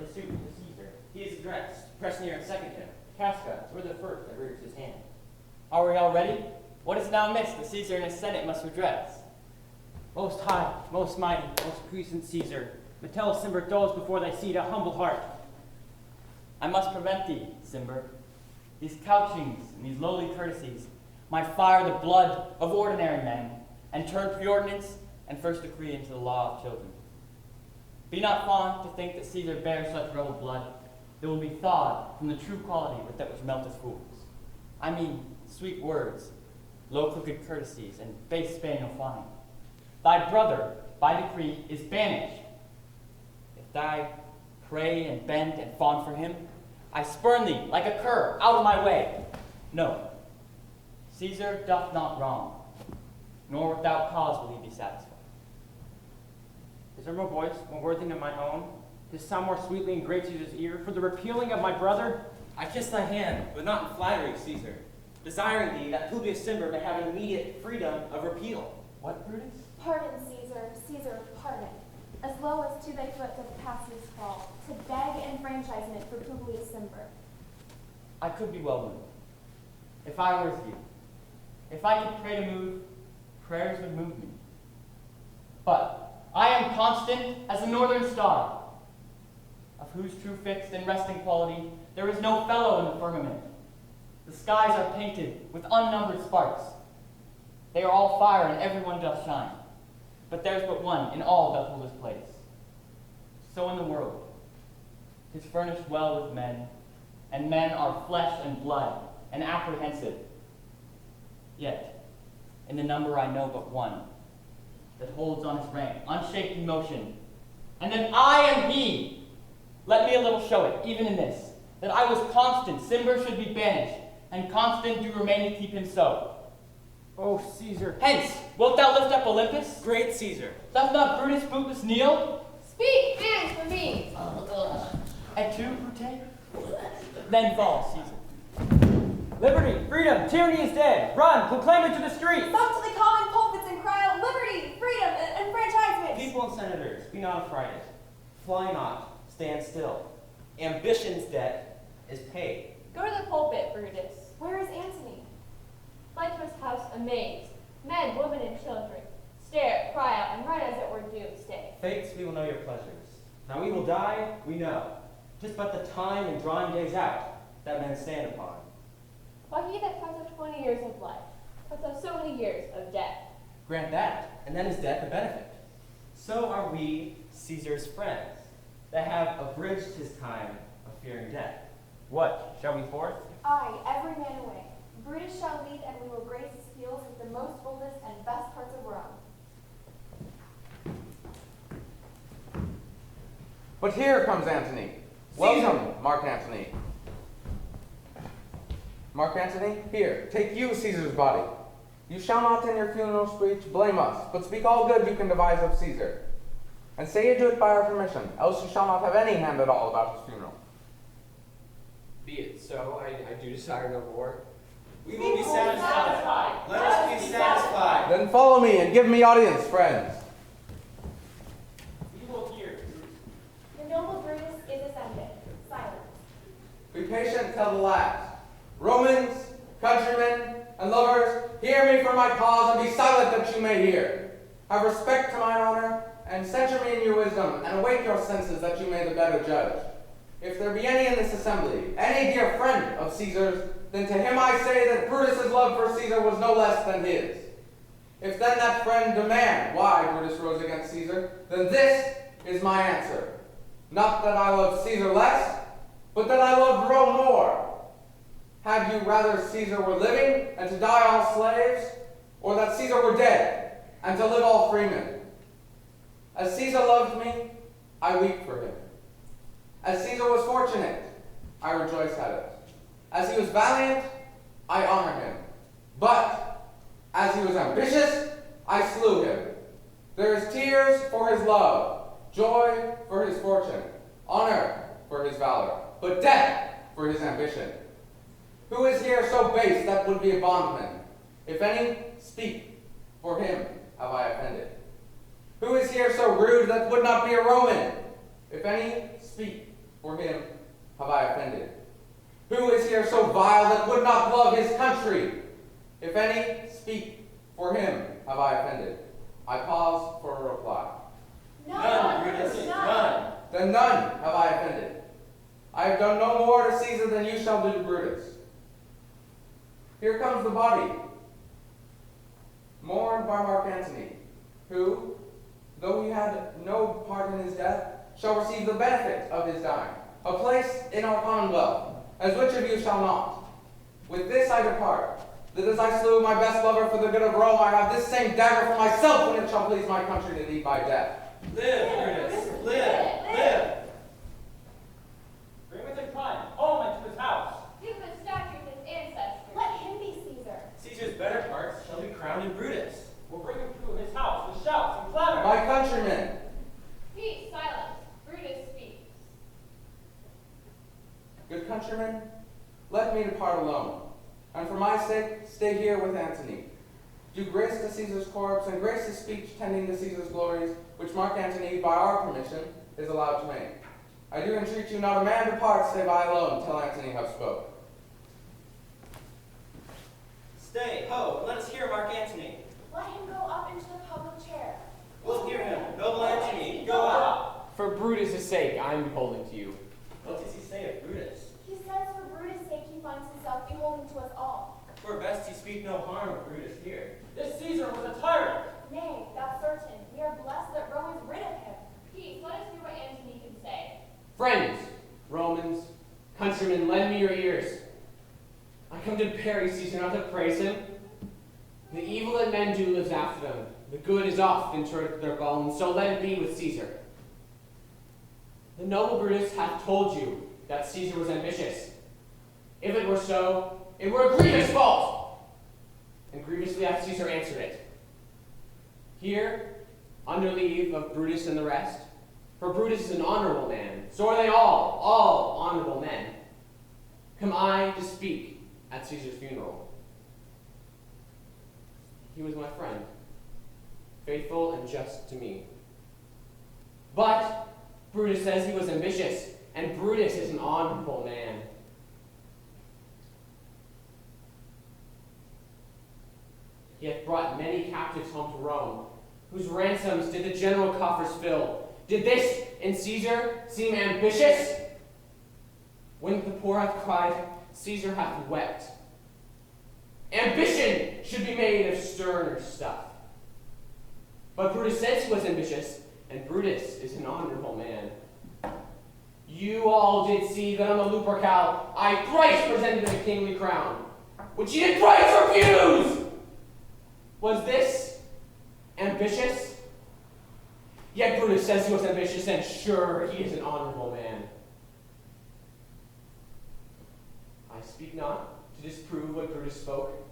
the suit to Caesar. He is addressed. Press near and second him. Casca, were the first that rears his hand. Are we all ready? What is now amiss the Caesar and his Senate must redress? Most high, most mighty, most puissant Caesar, Metellus Cimber doles before thy seat a humble heart. I must prevent thee, Cimber. These couchings and these lowly courtesies might fire the blood of ordinary men, and turn preordinance and first decree into the law of children. Be not fond to think that Caesar bears such rebel blood that will be thawed from the true quality with that which melteth fools. I mean sweet words, low crooked courtesies, and base spaniel fine. Thy brother, by decree, is banished. If thou pray and bend and fawn for him, I spurn thee like a cur out of my way. No, Caesar doth not wrong, nor without cause will he be satisfied. Is there more voice, more worthy than my own? Does sound more sweetly in great Caesar's ear for the repealing of my brother? I kiss thy hand, but not in flattery, Caesar, desiring thee that Publius Cimber may have an immediate freedom of repeal. What, Brutus? Pardon, Caesar, Caesar, pardon. As low as to thy foot doth Cassius fall, to beg enfranchisement for Publius Cimber. I could be well moved. If I were as you. If I could pray to move, prayers would move me. But I am constant as a northern star, of whose true fixed and resting quality there is no fellow in the firmament. The skies are painted with unnumbered sparks. They are all fire, and every one doth shine. But there's but one in all doth hold his place. So in the world, 'tis furnished well with men, and men are flesh and blood, and apprehensive. Yet, in the number I know but one, that holds on his rank, unshaken motion, and that I am he. Let me a little show it, even in this, that I was constant, Cimber should be banished, and constant do remain to keep him so. Oh, Caesar. Hence, wilt thou lift up Olympus? Great Caesar. Doth not Brutus Bootless kneel? Speak, and for me. Et tu, Brute? Then fall, Caesar. Liberty, freedom, tyranny is dead. Run, proclaim it to the streets. Up to the common pulpits and cry out liberty, freedom, and enfranchisement. People and senators, be not affrighted. Fly not, stand still. Ambition's debt is paid. Go to the pulpit, Brutus. Where is Antony? Fly to his house amazed. Men, women, and children stare, cry out, and run as it were doomsday. Fates, we will know your pleasures. Now we will die, we know. 'Tis but the time and drawing days out that men stand upon. While he that comes of 20 years of life, comes of so many years of death. Grant that, and then is death a benefit. So are we Caesar's friends, that have abridged his time of fearing death. What, shall we forth? Aye, every man away. Brutus shall lead, and we will grace his heels with the most boldest and best parts of Rome. But here comes Antony. Welcome, Mark Antony. Mark Antony, here, take you Caesar's body. You shall not in your funeral speech blame us, but speak all good you can devise of Caesar. And say you do it by our permission, else you shall not have any hand at all about his funeral. Be it so, I do desire no more. We will be satisfied. Let us be satisfied. Then follow me and give me audience, friends. We will hear. The noble Brutus is ascended. Silence. Be patient till the last. Romans, countrymen, and lovers, hear me for my cause, and be silent that you may hear. Have respect to mine honor, and censure me in your wisdom, and awake your senses that you may the better judge. If there be any in this assembly, any dear friend of Caesar's, then to him I say that Brutus's love for Caesar was no less than his. If then that friend demand why Brutus rose against Caesar, then this is my answer. Not that I love Caesar less, but that I love Rome more. Had you rather Caesar were living, and to die all slaves, or that Caesar were dead, and to live all freemen? As Caesar loved me, I weep for him. As Caesar was fortunate, I rejoice at it. As he was valiant, I honor him. But as he was ambitious, I slew him. There is tears for his love, joy for his fortune, honor for his valor, but death for his ambition. Who is here so base that would be a bondman? If any, speak, for him have I offended. Who is here so rude that would not be a Roman? If any, speak, For him have I offended. Who is here so vile that would not love his country? If any, speak. For him have I offended. I pause for a reply. None, Brutus, none. Then none have I offended. I have done no more to Caesar than you shall do to Brutus. Here comes the body, mourned by Mark Antony, who, though he had no part in his death, shall receive the benefit of his dying, a place in our commonwealth, as which of you shall not? With this I depart, that as I slew my best lover for the good of Rome, I have this same dagger for myself when it shall please my country to thee by death. Live, Brutus, live, live. Bring with him triumph home into his house. Give him a statue of his ancestors. Let him be Caesar. Caesar's better parts shall be crowned in Brutus. We'll bring him to his house with shouts and clamor. My countrymen, Peace, silence. Brutus speaks. good countrymen, let me depart alone, and for my sake stay here with Antony. Do grace to Caesar's corpse, and grace his speech tending to Caesar's glories, which Mark Antony, by our permission, is allowed to make. I do entreat you not a man depart save I alone till Antony have spoke. Stay, ho, let us hear Mark Antony. Let him go up into the public chair. We'll hear him. Noble Antony, go up. For Brutus' sake, I am beholden to you. What does he say of Brutus? He says for Brutus' sake he finds himself beholden to us all. For best he speak no harm of Brutus here. This Caesar was a tyrant. Nay, that's certain. We are blessed that Rome is rid of him. Peace, let us hear what Antony can say. Friends, Romans, countrymen, lend me your ears. I come to parry Caesar, not to praise him. The evil that men do lives after them. The good is oft interred with their bones, so let it be with Caesar. The noble Brutus hath told you that Caesar was ambitious. If it were so, it were a grievous fault. And grievously hath Caesar answered it. Here, under leave of Brutus and the rest, for Brutus is an honorable man, so are they all honorable men, come I to speak at Caesar's funeral. He was my friend, faithful and just to me. But Brutus says he was ambitious, and Brutus is an honorable man. He hath brought many captives home to Rome, whose ransoms did the general coffers fill. Did this in Caesar seem ambitious? When the poor hath cried, Caesar hath wept. Ambition should be made of sterner stuff. But Brutus says he was ambitious, and Brutus is an honorable man. You all did see that on the Lupercal I thrice presented him a kingly crown, which he did thrice refuse! Was this ambitious? Yet Brutus says he was ambitious, and sure, he is an honorable man. I speak not to disprove what Brutus spoke,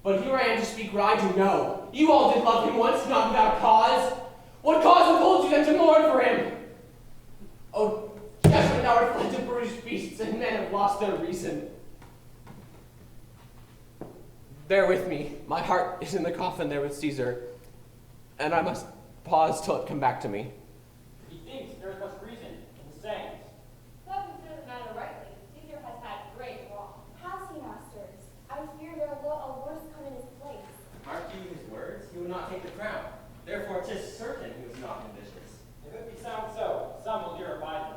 but here I am to speak what I do know. You all did love him once, not without cause. What cause withholds you then to mourn for him? Oh, judgment now are fled to brutish beasts, and men have lost their reason. Bear with me. My heart is in the coffin there with Caesar, and I must pause till it come back to me. He thinks there is much reason in the sayings. Thou consider the matter rightly. Caesar has had great wrong. Has he, masters? I fear there will a worse come in his place. Mark you his words, he will not take the crown. Therefore 'tis certain he was not ambitious. If it be sound so, some will dear abide him.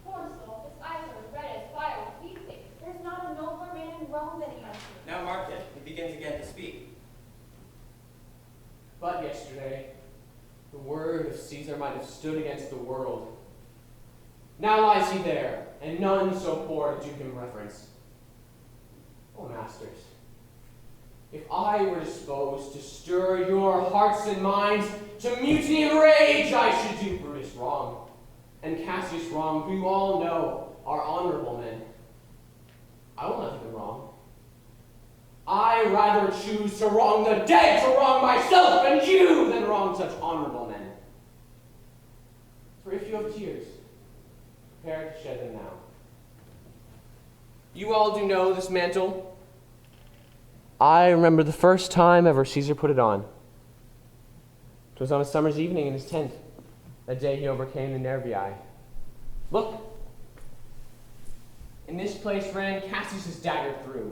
Poor soul, his eyes are red as fire with weeping. There's not a nobler man in Rome than Antony. Now mark it, he begins again to speak. But yesterday, the word of Caesar might have stood against the world. Now lies he there, and none so poor to do him reverence. O masters, if I were disposed to stir your hearts and minds to mutiny and rage, I should do Brutus wrong, and Cassius wrong, who you all know are honorable men. I will not do them wrong. I rather choose to wrong the dead, to wrong myself and you, than wrong such honorable men. For if you have tears, prepare to shed them now. You all do know this mantle. I remember the first time ever Caesar put it on. 'Twas on a summer's evening in his tent, that day he overcame the Nervii. Look, place ran Cassius's dagger through.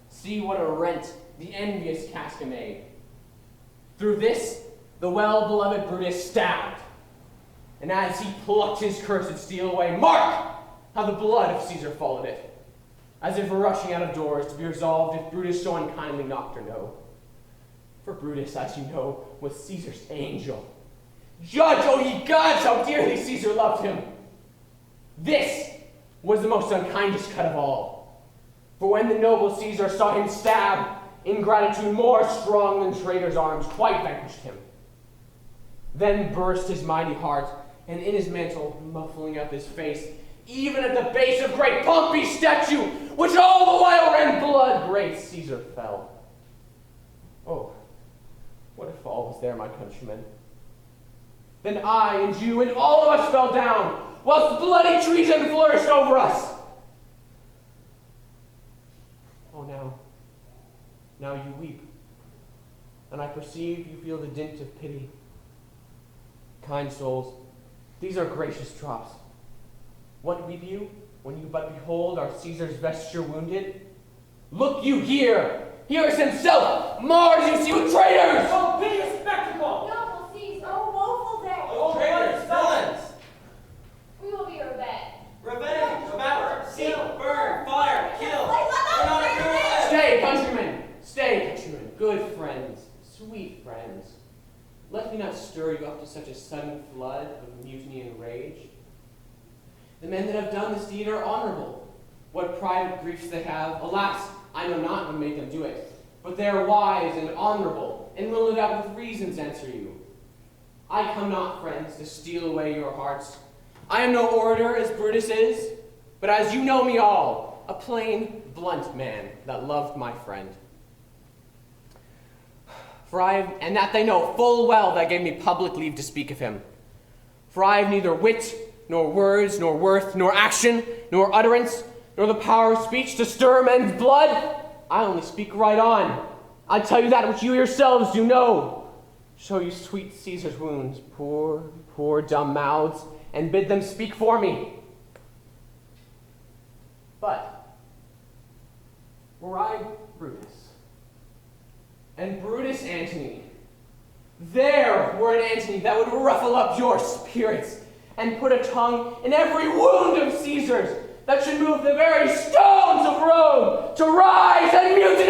See what a rent the envious Casca made. Through this, the well-beloved Brutus stabbed. And as he plucked his cursed steel away, mark how the blood of Caesar followed it, as if rushing out of doors to be resolved if Brutus so unkindly knocked or no. For Brutus, as you know, was Caesar's angel. Judge, O ye gods, how dearly Caesar loved him. This was the most unkindest cut of all. For when the noble Caesar saw him stab, ingratitude more strong than traitor's arms quite vanquished him. Then burst his mighty heart, and in his mantle, muffling up his face, even at the base of great Pompey's statue, which all the while ran blood, great Caesar fell. Oh, what a fall was there, my countrymen. Then I and you and all of us fell down, whilst bloody treason flourished over us. Oh, now you weep, and I perceive you feel the dint of pity. Kind souls, these are gracious drops. What weep you when you but behold our Caesar's vesture wounded? Look you here! Here is himself! Mars you see with traitors! Oh, piteous spectacle! Noble Caesar, Oh, woeful day! Oh, traitors, villains! we will be revenged. Revenge, devour, seek, burn, fire, kill. Like, let We're not us here to live. Stay, countrymen! Stay, countrymen! Good friends, sweet friends. Let me not stir you up to such a sudden flood of mutiny and rage. The men that have done this deed are honorable. What private griefs they have, alas, I know not what made them do it. But they are wise and honorable, and will no doubt with reasons answer you. I come not, friends, to steal away your hearts. I am no orator as Brutus is, but as you know me all, a plain, blunt man that loved my friend. And that they know full well that gave me public leave to speak of him. For I have neither wit, nor words, nor worth, nor action, nor utterance, nor the power of speech to stir men's blood. I only speak right on. I tell you that which you yourselves do know. Show you sweet Caesar's wounds, poor dumb mouths, and bid them speak for me. But were I Brutus, and Brutus Antony, there were an Antony that would ruffle up your spirits and put a tongue in every wound of Caesar's that should move the very stones of Rome to rise and mutiny.